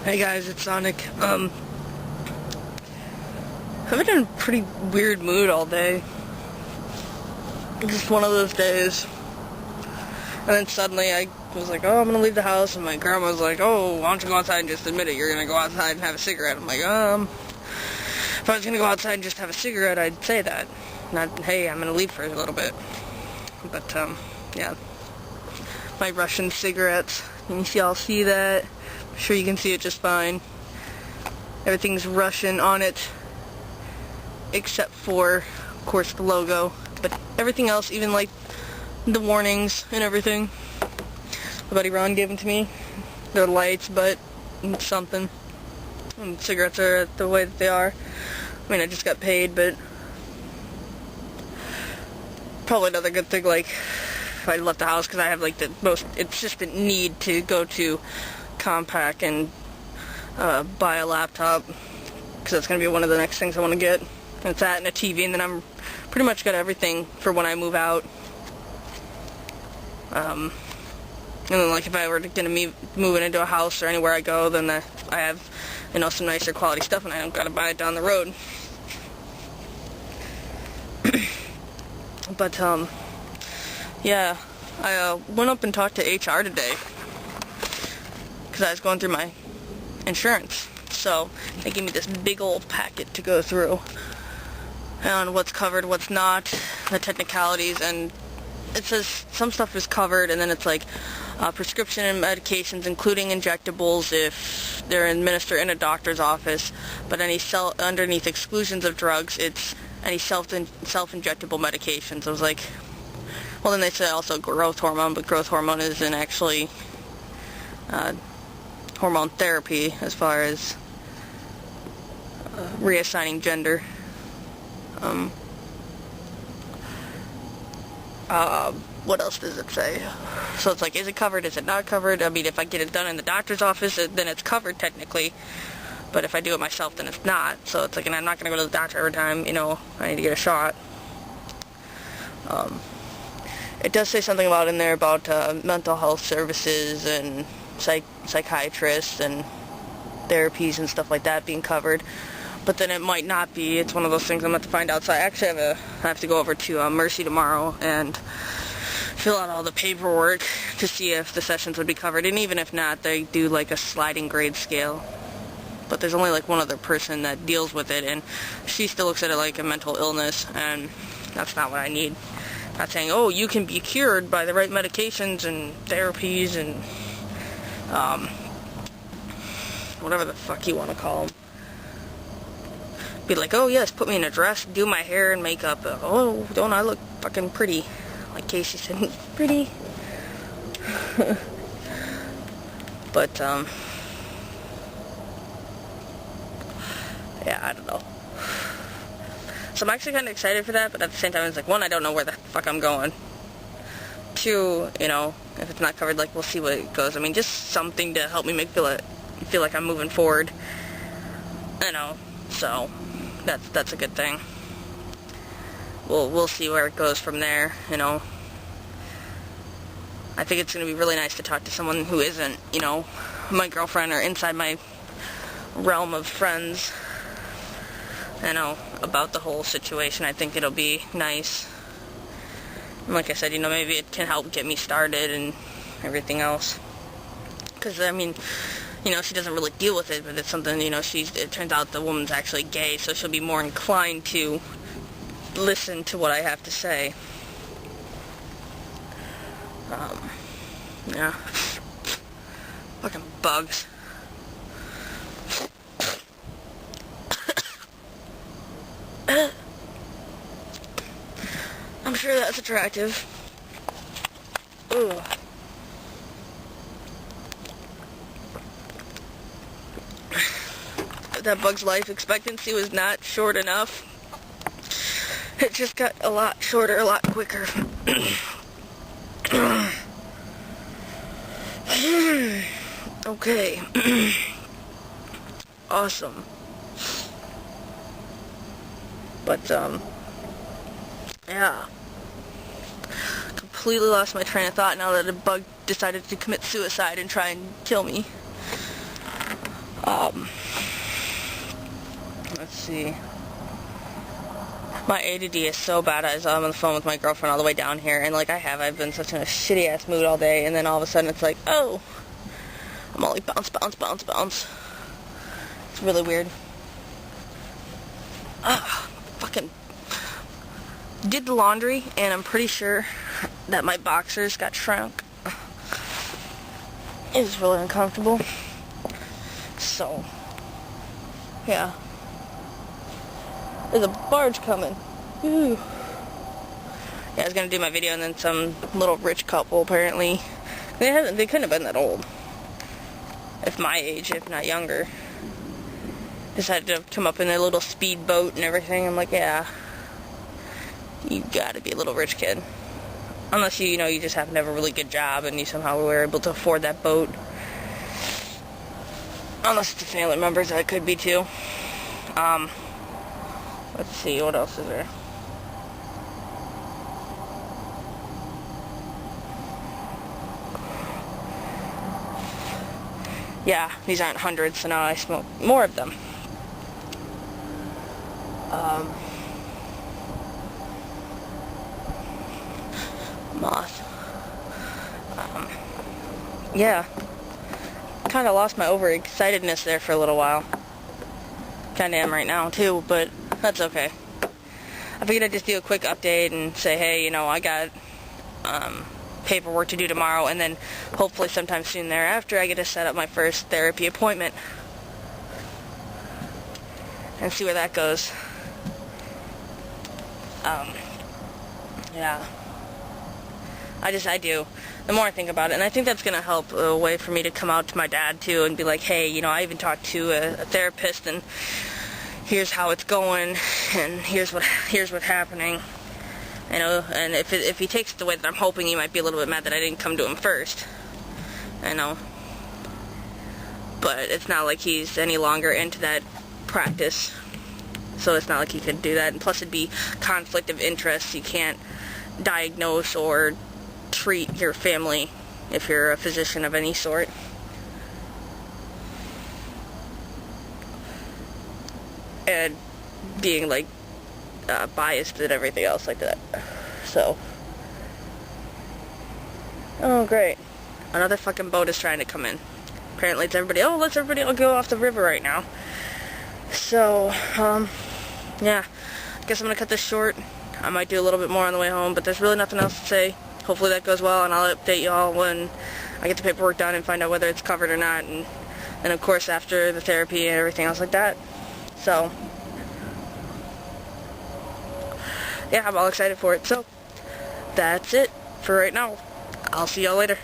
Hey guys, it's Sonic. I've been in a pretty weird mood all day. Just one of those days. And then suddenly I was like, oh, I'm gonna leave the house, and my grandma was like, oh, why don't you go outside and just admit it, you're gonna go outside and have a cigarette. I'm like, if I was gonna go outside and just have a cigarette, I'd say that. Not, hey, I'm gonna leave for a little bit. But, yeah. My Russian cigarettes. Can you all see that? I'm sure you can see it just fine. Everything's Russian on it, except for, of course, the logo. But everything else, even like the warnings and everything, my buddy Ron gave them to me. They're lights, but it's something. And cigarettes are the way that they are. I mean, I just got paid, but probably another good thing, like, if I left the house, because I have, like, the most insistent need to go to Compaq and buy a laptop, because that's going to be one of the next things I want to get. And it's that and a TV, and then I'm pretty much got everything for when I move out. And then, like, if I were to move into a house or anywhere I go, then I have, you know, some nicer quality stuff, and I don't got to buy it down the road. But, yeah, I went up and talked to HR today, because I was going through my insurance. So they gave me this big old packet to go through on what's covered, what's not, the technicalities, and it says some stuff is covered, and then it's like prescription and medications, including injectables if they're administered in a doctor's office, but any underneath exclusions of drugs, it's any self-injectable medications. I was like, well, then they say also growth hormone, but growth hormone isn't actually hormone therapy as far as reassigning gender. What else does it say? So it's like, is it covered, is it not covered? I mean, if I get it done in the doctor's office, then it's covered technically, but if I do it myself, then it's not. So it's like, and I'm not going to go to the doctor every time, you know, I need to get a shot. It does say something about in there about mental health services and psychiatrists and therapies and stuff like that being covered, but then it might not be. It's one of those things I'm going to have to find out. So I actually have to go over to Mercy tomorrow and fill out all the paperwork to see if the sessions would be covered, and even if not, they do like a sliding grade scale. But there's only like one other person that deals with it, and she still looks at it like a mental illness, and that's not what I need. I'm not saying, oh, you can be cured by the right medications and therapies and whatever the fuck you want to call them. Be like, oh yes, put me in a dress, do my hair and makeup. Oh, don't I look fucking pretty? Like Casey said, pretty. But, yeah, I don't know. So I'm actually kind of excited for that, but at the same time, it's like, one, I don't know where the fuck I'm going. Two, you know, if it's not covered, like, we'll see what it goes. I mean, just something to help me feel like I'm moving forward. You know, so that's a good thing. We'll see where it goes from there, you know. I think it's going to be really nice to talk to someone who isn't, you know, my girlfriend or inside my realm of friends, you know, about the whole situation. I think it'll be nice. And like I said, you know, maybe it can help get me started and everything else. Because, I mean, you know, she doesn't really deal with it, but it's something, you know, it turns out the woman's actually gay, so she'll be more inclined to listen to what I have to say. Yeah. Fucking bugs. I'm sure that's attractive. Ooh. That bug's life expectancy was not short enough. It just got a lot shorter, a lot quicker. Okay. Awesome. But, yeah. Completely lost my train of thought now that a bug decided to commit suicide and try and kill me. Let's see. My ADD is so bad. I was on the phone with my girlfriend all the way down here, and like I've been such in a shitty ass mood all day, and then all of a sudden it's like, oh, I'm all like bounce, bounce, bounce, bounce. It's really weird. Fucking did the laundry, and I'm pretty sure that my boxers got shrunk. It was really uncomfortable. So, yeah. There's a barge coming. Ooh. Yeah, I was gonna do my video, and then some little rich couple apparently. They couldn't have been that old. If my age, if not younger. Decided to come up in their little speedboat and everything. I'm like, yeah. You gotta be a little rich kid. Unless you know, you just happen to have a really good job and you somehow were able to afford that boat. Unless it's a family member, that could be too. Let's see, what else is there? Yeah, these aren't hundreds, so now I smoke more of them. Moth. Yeah. Kind of lost my overexcitedness there for a little while. Kind of am right now, too, but that's okay. I figured I'd just do a quick update and say, hey, you know, I got paperwork to do tomorrow, and then hopefully sometime soon thereafter I get to set up my first therapy appointment and see where that goes. Yeah. I do. The more I think about it, and I think that's going to help a way for me to come out to my dad, too, and be like, hey, you know, I even talked to a therapist, and here's how it's going, and here's what's happening. You know, and if he takes it the way that I'm hoping, he might be a little bit mad that I didn't come to him first. I know. But it's not like he's any longer into that practice. So it's not like he could do that. And plus it'd be conflict of interest. You can't diagnose or treat your family if you're a physician of any sort. And being like biased and everything else like that. So, oh great, another fucking boat is trying to come in. Apparently it's everybody, let's everybody all go off the river right now. So, yeah, I guess I'm gonna cut this short. I might do a little bit more on the way home, but there's really nothing else to say. Hopefully that goes well, and I'll update y'all when I get the paperwork done and find out whether it's covered or not, and of course after the therapy and everything else like that. So, yeah, I'm all excited for it. So, that's it for right now. I'll see y'all later.